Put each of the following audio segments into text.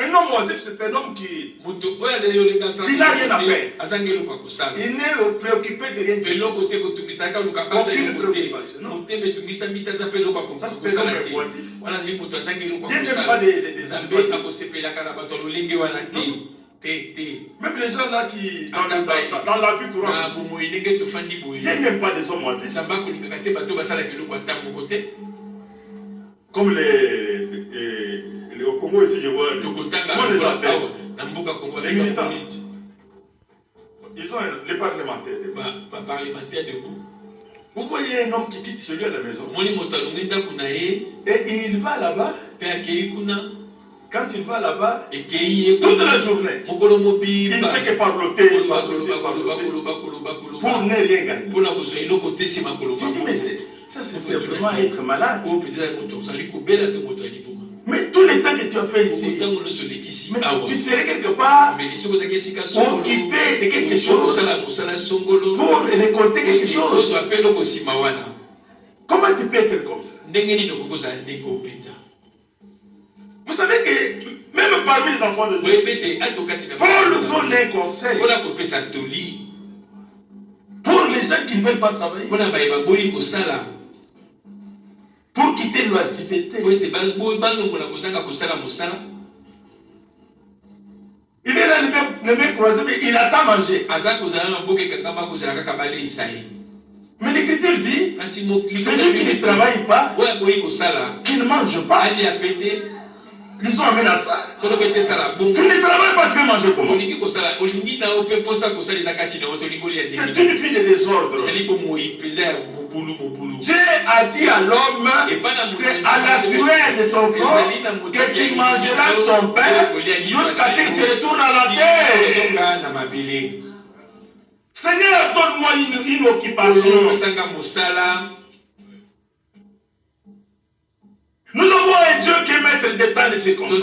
Un homme oisif, c'est un homme qui n'a rien à faire. Il n'est préoccupé de rien du tout. Aucune préoccupation. Non. Ça, c'est un homme oisif. Dieu n'aime pas même les gens là qui, dans la vie courante, Dieu n'aime pas des hommes oisifs. Comme les au Congo ici, je vois, comment les appelle les militants. Ils ont les parlementaires. Vous voyez un homme qui quitte chez lui à la maison. Et il va là-bas. Quand il va là-bas, toute la journée, il ne fait que parloter, pour ne rien gagner. Je dis, mais ça c'est vraiment être malade. Mais tout le temps que tu as fait ici, mais tu serais quelque part occupé de quelque chose pour récolter quelque chose. Comment tu peux être comme ça? Vous savez que même parmi les enfants de Dieu, Paul donne un conseil pour les gens qui ne veulent pas travailler, pour quitter l'oisiveté. Il est là le même croisé, mais il attend manger. Mais l'Écriture dit, celui qui ne travaille pas, qui ne mange pas, disons amène à ça. Tu ne travailles pas, tu veux manger comment? C'est une fille de désordre. Dieu a dit à l'homme, c'est à la sueur de ton front que tu mangeras ton pain jusqu'à ce que tu retournes à la terre. Seigneur, donne-moi une occupation. Nous avons un Dieu qui est maître des temps de circonstances.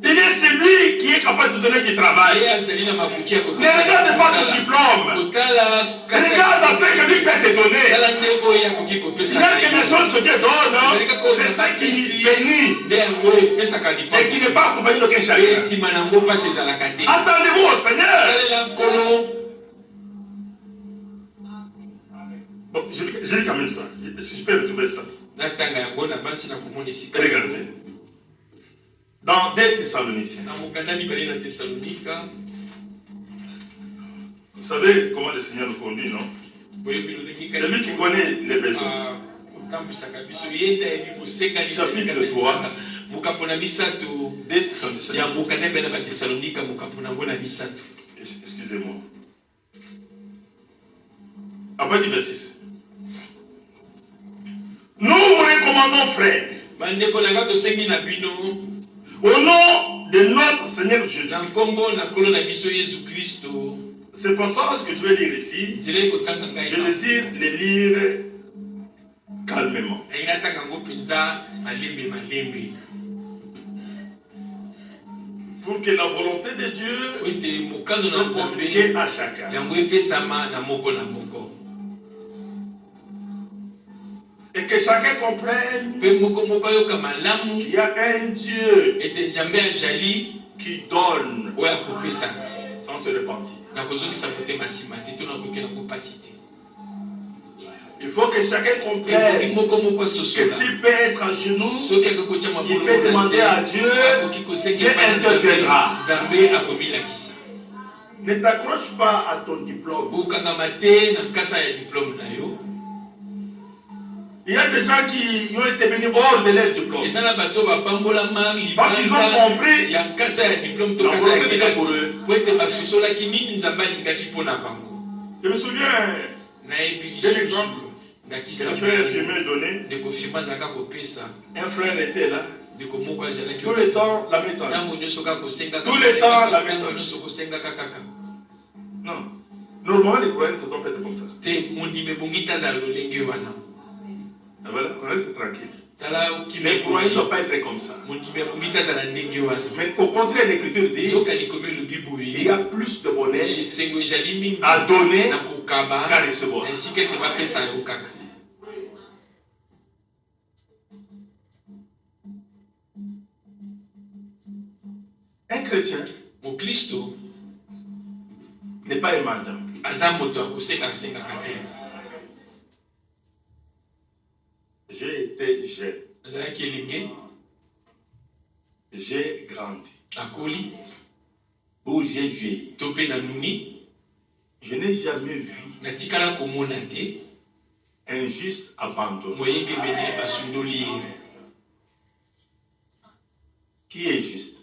Il est celui qui est capable de donner du travail. Ne regarde pas ton diplôme. Regarde à ce que lui peut te donner. Il y a quelque chose que Dieu donne. C'est ça qui bénit. Et qui n'est pas accompagné d'aucun chagrin. Attendez-vous au Seigneur. Bon, je lis quand même ça. Si je peux retrouver ça. Regardez. Dans 2 Thessaloniciens. Vous savez comment le Seigneur nous conduit, non? C'est lui qui connaît les besoins. Chapitre 3. 2 Thessaloniciens. Excusez-moi. Après du verset 6. Nous vous recommandons, frères, au nom de notre Seigneur Jésus. Ce passage que je vais lire ici, je désire le lire calmement. Pour que la volonté de Dieu soit communiquée à chacun. Et que chacun comprenne qu'il y a un Dieu qui donne sans se repentir. Il faut que chacun comprenne que s'il peut être à genoux, il peut demander à Dieu, Dieu interviendra. Ne t'accroche pas à ton diplôme. Il y a des gens qui ont été venus hors de leur diplôme. Parce qu'ils ont compris la volonté de pour eux. Je me souviens d'un exemple que le frère Firmin donnait. Un frère était là. Tout le temps, la méthode. Tout le temps, la méthode. Non. Normalement, les croyants, ça doit être comme ça. Voilà, on reste tranquille. Les croyants ne doivent pas être comme ça. Mais au contraire, l'Écriture dit il y a plus de bonheur à donner qu'à recevoir. Un chrétien n'est pas un mendiant. J'ai été jeune. J'ai grandi. Où j'ai vieilli. Je n'ai jamais vu un juste abandonné. Qui est juste?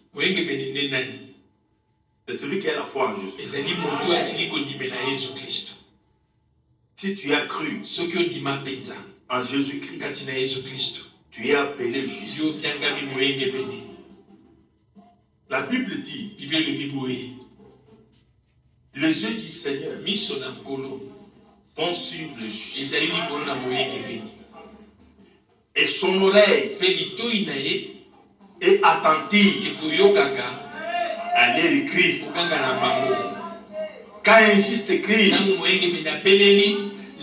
C'est celui qui a la foi en Jésus. Si tu as cru en Jésus-Christ, tu es appelé juste. La Bible dit, les yeux du Seigneur vont suivre le juste. Et son oreille est attentive à leurs cris. Quand un juste crie,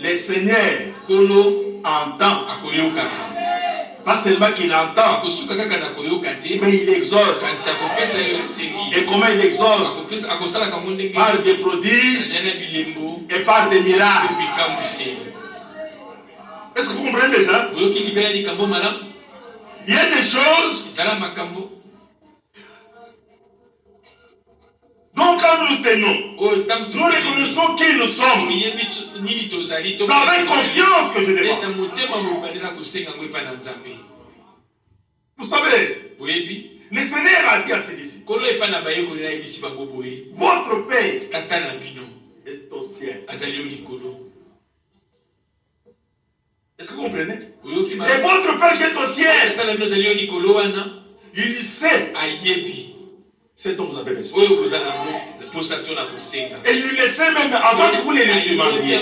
le Seigneur entend. Pas seulement qu'il entend, mais il exauce. Et comment il exauce? Par des prodiges et par des miracles. Est-ce que vous comprenez ça? Il y a des choses. Donc quand nous nous tenons, nous reconnaissons qui nous sommes. C'est avec confiance que je demande. Vous savez, le Seigneur a dit à celui-ci, votre Père est au ciel. Est-ce que vous comprenez? Et votre Père qui est au ciel, il sait ce dont vous avez besoin. Et il le sait même avant que vous ne le demandiez.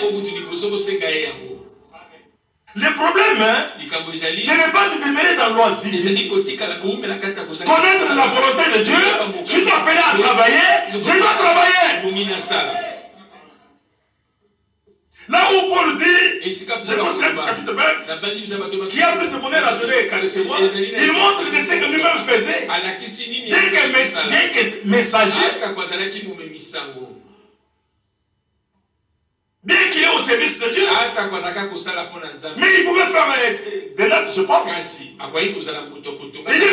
Le problème, ce n'est pas de demeurer dans l'ordre divine. Connaître la volonté de Dieu, je suis appelé à travailler, je dois travailler. Là où Paul dit, je considère chapitre 20, qui a plus de bonheur à donner qu'à recevoir, il montre de ce que lui-même faisait. Dès que messager, bien qu'il est au service de Dieu, mais il pouvait faire des notes, je pense. Il dit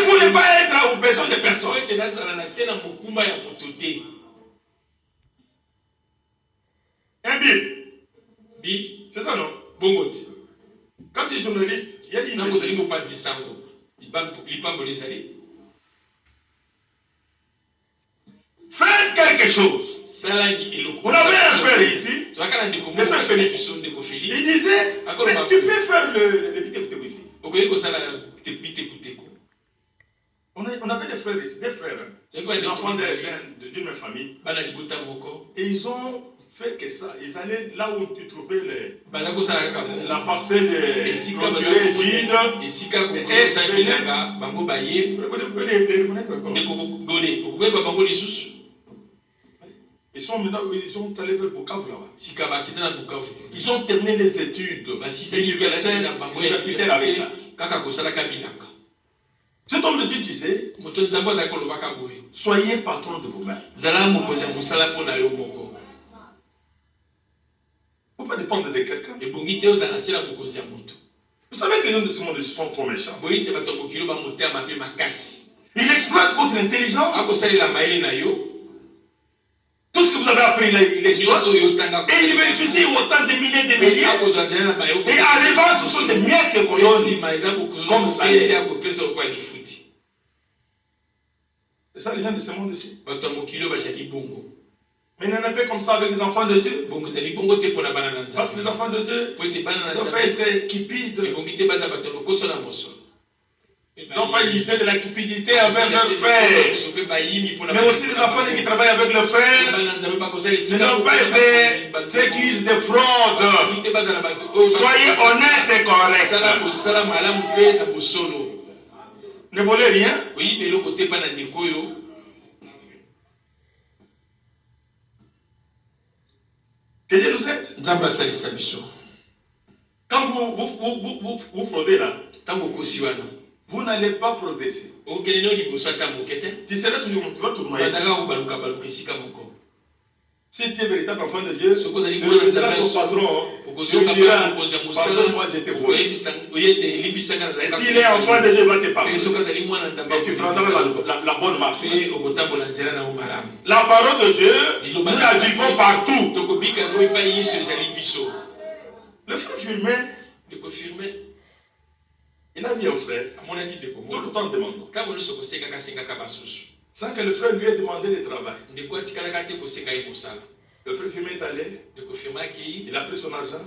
pour ne pas être au besoin de personne. Un bill. C'est ça, non? Quand tu es journaliste, il y a une faites quelque chose. On avait un frère ici, le frère Félix. Il disait, mais tu peux faire le pité ici. On avait des frères ici, des frères, des enfants d'une même famille. Et ils ont fait que ça. Ils allaient là où tu trouvais la parcelle clôturée vide. Ils sont allés vers Bukavu là-bas. Ils ont terminé les études universitaires avec ça. Cet homme de Dieu disait, soyez patron de vous-même. Il ne faut pas dépendre de quelqu'un. Vous savez que les gens de ce monde sont trop méchants. Ils exploitent votre intelligence. Tout ce que vous avez appris, il exploite. Et il bénéficie autant de milliers de milliers. Et à l'avant, ce sont des miettes qu'on donne comme salaire. C'est ça les gens de ce monde ici. Mais il n'en a pas comme ça avec les enfants de Dieu. Parce que les enfants de Dieu ne doivent pas être cupides. Non pas utiliser de la cupidité avec leurs frères. Mais aussi les enfants qui travaillent avec leurs frères ne doivent pas être ceux qui usent des fraudes. Soyez honnêtes et corrects. Ne volez rien. Que Dieu nous aide. Quand vous fraudez là, vous n'allez pas progresser. Tu seras toujours, tu vas tourner. Si tu es véritable enfant de Dieu, tu diras ton patron, tu lui diras, pardonne-moi, j'étais volé. S'il est enfant de Dieu, il va te parler. Et tu prendras la bonne marche. La parole de Dieu, nous la vivons partout. Le frère Firmin, il a vu un frère, tout le temps demandant. Sans que le frère lui ait demandé de travail. Le frère Firmin est allé, il a pris son argent,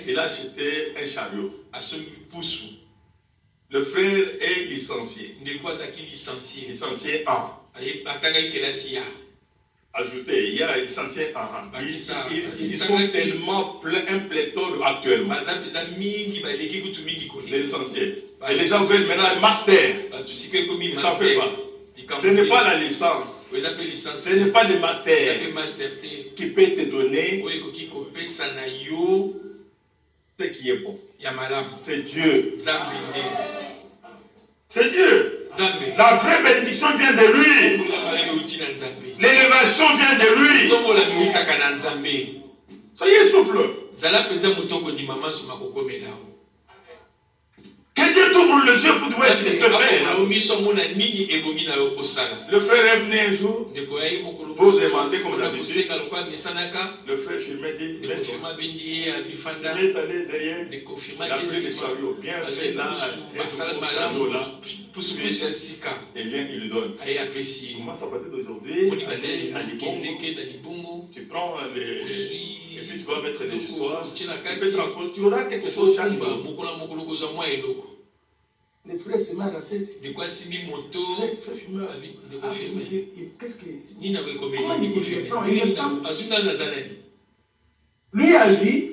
il a acheté un chariot. Le frère est licencié. Licencié en. Ajouté, il y a licencié en. Ils sont tellement un pléthore actuellement. Les licenciés. Et les gens veulent maintenant le master. Ne t'en fais pas. Ce n'est pas la licence. Ce n'est pas le master qui peut te donner ce qui est bon. C'est Dieu. C'est Dieu. La vraie bénédiction vient de lui. L'élévation vient de lui. Soyez souple. Que Dieu t'ouvre les yeux pour voir ce qu'il peut faire. Le frère est venu un jour, vous demandez comme d'habitude. Le frère Firmin dit, il est allé derrière, il a pris le chariot, bien fait là, et bien il lui donne. Commence à partir d'aujourd'hui, à Libongo, tu prends les... Et puis tu vas mettre des histoires, tu peux transporter, tu auras quelque chose chaque jour. Les frères se mettent à la tête. De quoi si mi moto? Frère Firmin. Qu'est-ce que... Comment il peut prendre? Lui a dit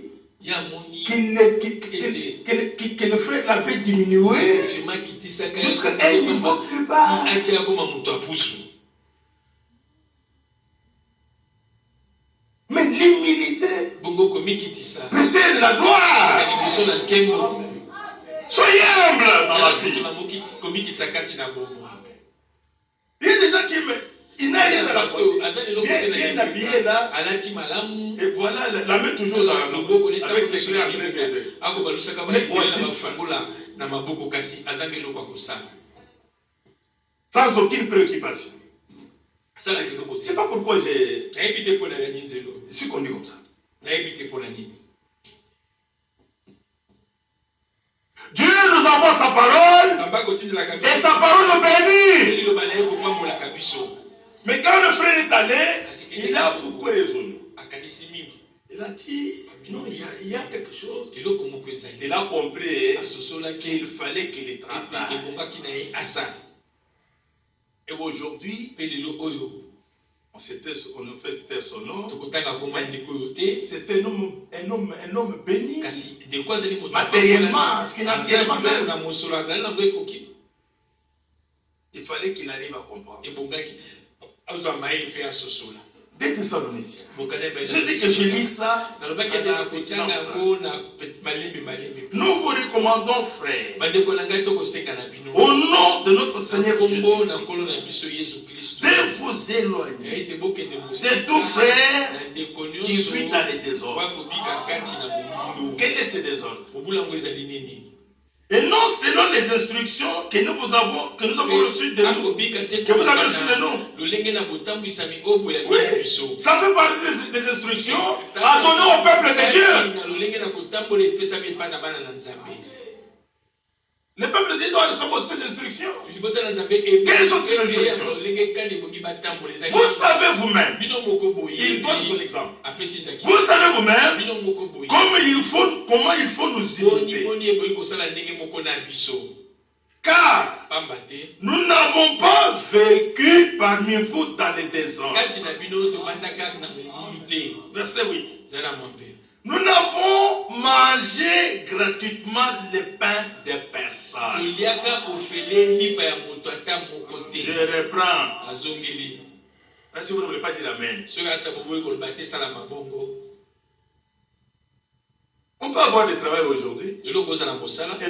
que le frère l'avait diminué jusqu'à un niveau plus bas. Mais l'humilité précède la gloire. Soyez humble dans la vie. Il y a des gens qui n'a rien à la poche. Bien habillé là. Et voilà, la main toujours dans avec des clés sans aucune préoccupation. C'est pas pourquoi je suis connu comme ça. Dieu nous envoie sa parole et sa parole nous bénit. Mais quand le frère est allé, il a beaucoup raisonné. Il a dit, non, il y a quelque chose. Il a compris qu'il fallait qu'il travaille. Et aujourd'hui, on fait taire son nom. C'est un homme béni. Matériellement, financièrement même. Il fallait qu'il arrive à comprendre. Des Thessaloniciens. Je dis que je lis ça. Nous vous recommandons, frères, au nom de notre Seigneur Jésus, de vous éloigner de tout frère qui fuit dans les désordres. Quel est ce désordre? Et non selon les instructions que nous avons reçues de nous, que vous avez reçues de nous. Oui, ça fait partie des instructions à donner au peuple de Dieu. Le peuple de Dieu doit recevoir ces instructions. Quelles sont ces instructions? Vous savez vous-même. Il donne son exemple. Vous savez vous-même comment il faut nous imiter. Car nous n'avons pas vécu parmi vous dans les désordres. Verset 8. Nous n'avons mangé gratuitement le pain des personnes. Je reprends. Même si vous ne voulez pas dire amen. On peut avoir du travail aujourd'hui. Et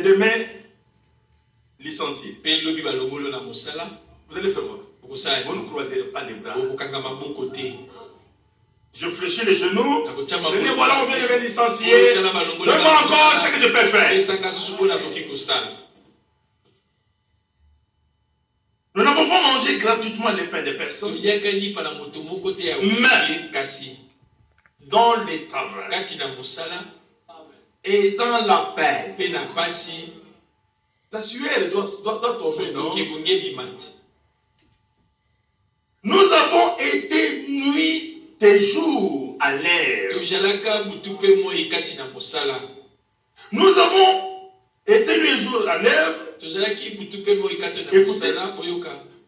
demain, licencié. Vous allez faire quoi? Vous ne croiserez pas les bras. Je fléchis les genoux. Je dis voilà, on vient de me licencier. Donne-moi encore ce que je peux faire. Nous n'avons pas mangé gratuitement les pains des personnes. Mais dans les travaux et dans la paix, la sueur doit tomber, non? Nous avons été nuit des jours à l'air. Nous avons été nuit et jours à l'œuvre.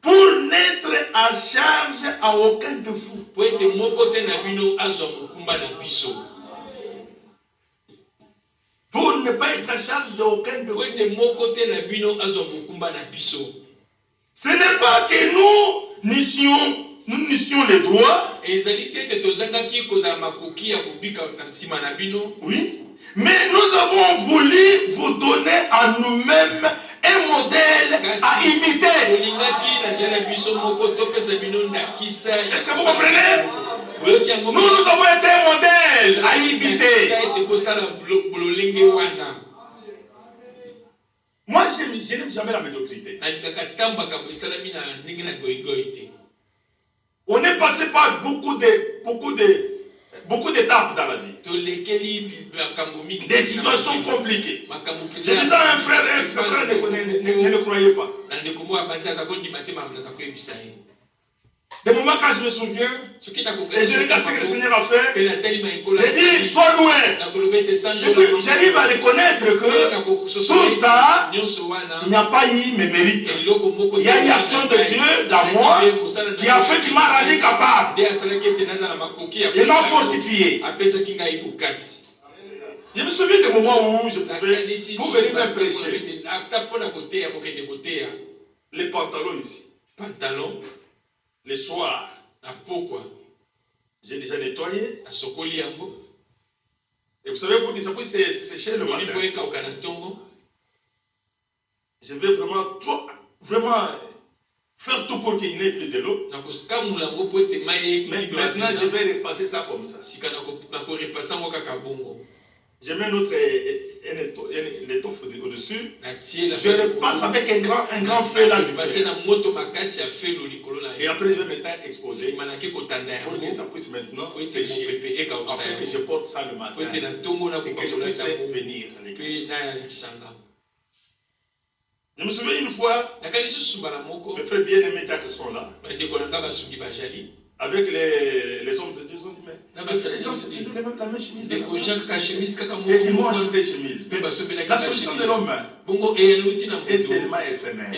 Pour n'être à charge à aucun de vous. Pour ne pas être à charge de aucun de vous. Ce n'est pas que nous nissions les droits. Oui. Mais nous avons voulu vous donner à nous-mêmes un modèle à imiter. Est-ce que vous comprenez? Nous avons été un modèle à imiter. Moi, je n'aime jamais la médiocrité. On est passé par beaucoup d'étapes dans la vie. Des situations compliquées. Je disais à un frère ne le croyait pas. Des moments quand je me souviens, et je regarde ce que le Seigneur a fait, j'ai dit, sois loué. J'arrive à reconnaître que tout ça, il n'y a pas eu mes mérites. Il y a une action de Dieu dans moi qui a fait qu'il m'a rendu capable. Il m'a fortifié. Je me souviens des moments où je pouvais, pour venir me prêcher, les pantalons ici. Le soir, j'ai déjà nettoyé. Et vous savez, pour que ça puisse sécher le matin, je vais vraiment faire tout pour qu'il n'y ait plus de l'eau. Mais maintenant, je vais repasser ça comme ça. Je mets une étoffe au-dessus. Je repasse avec un grand feu là. Et après, je vais maintenant exposer. Pour que ça puisse maintenant sécher. Afin que je porte ça le matin. Et que je puisse venir à l'église. Je me souviens une fois, mes frères bien-aimés qui sont là. Avec les hommes de Dieu, ils ont dit, mais les gens, c'est toujours la même chemise. Et ils m'ont acheté des chemises. La solution de l'homme est tellement éphémère.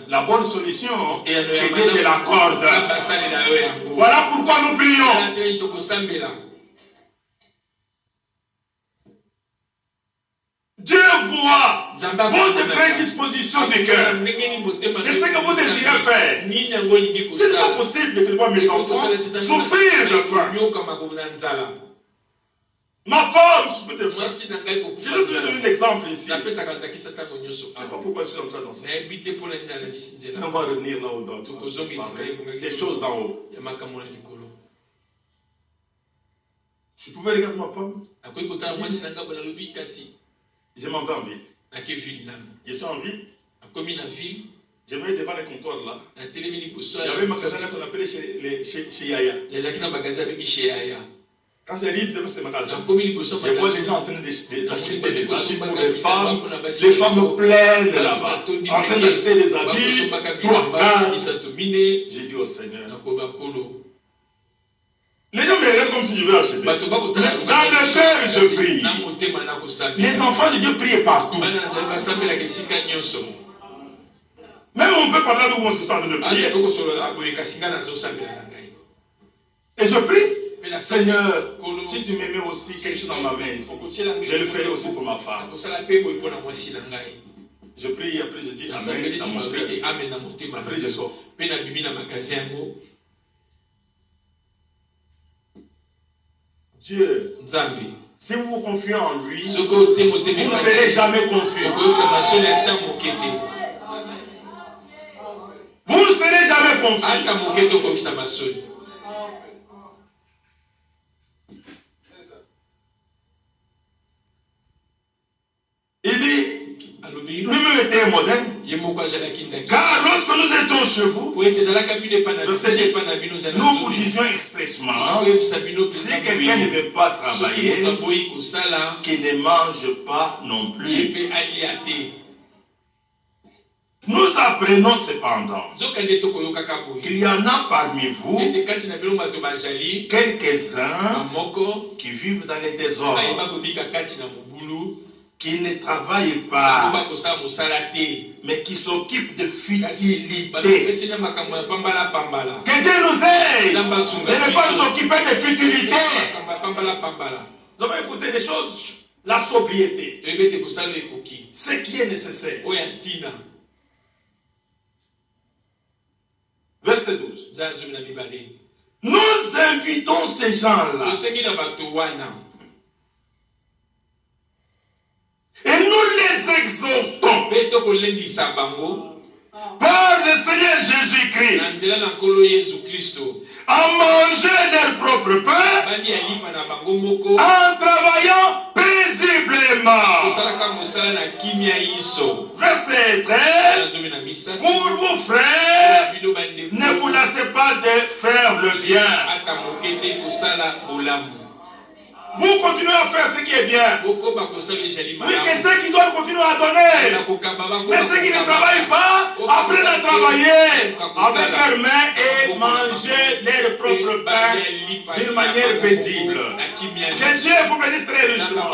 La bonne solution est de la corde. Voilà pourquoi nous prions. Dieu voit votre prédisposition de cœur et ce que vous désirez faire. Ce n'est pas possible que mes enfants souffrent de faim. Ma femme souffre de faim. Je vais vous donner un exemple ici. Je ne sais pas pourquoi je suis en train d'en savoir. On va revenir là-haut. Les choses d'en haut. Je pouvais regarder ma femme. Je m'en vais en ville. Je suis en ville. Je vais devant les comptoirs là. J'avais un magasin qu'on appelait chez Yaya. Quand j'arrive devant ce magasin, je vois les gens en train d'acheter des habits pour les femmes. Les femmes pleines là-bas, en train d'acheter des habits, 3, 4. J'ai dit au Seigneur. Les gens me regardent comme si je veux acheter. Dans le cœur, je prie. Les enfants de Dieu prient partout. Même on peut parler avec mon système de prier. Et je prie. Seigneur, si tu me mets aussi quelque chose dans ma main ici, je le ferai aussi pour ma femme. Je prie, après je dis Amen dans mon cœur. Après je sors. Dieu Si vous vous confiez en lui, vous ne serez jamais confus. Vous ne serez jamais confus. Il dit, lui-même était un modèle. Car lorsque nous étions chez vous, nous vous disions expressement, si quelqu'un ne veut pas travailler, qu'il ne mange pas non plus. Nous apprenons cependant qu'il y en a parmi vous quelques-uns qui vivent dans les désordres, qui ne travaillent pas, mais qui s'occupent de futilité. Que Dieu nous aide de ne pas nous occuper de futilité. Nous avons écouté des choses, la sobriété, ce qui est nécessaire. Verset 12. Nous invitons ces gens-là et nous les exhortons par le Seigneur Jésus-Christ à manger leur propre pain en travaillant paisiblement. Verset 13. Pour vous, frères, ne vous lassez pas de faire le bien. Vous continuez à faire ce qui est bien. Oui, que ceux qui doivent continuer à donner. Mais ceux qui ne travaillent pas, apprennent à travailler avec leurs mains et manger leur propre pain d'une manière paisible. Que Dieu vous bénisse très richement.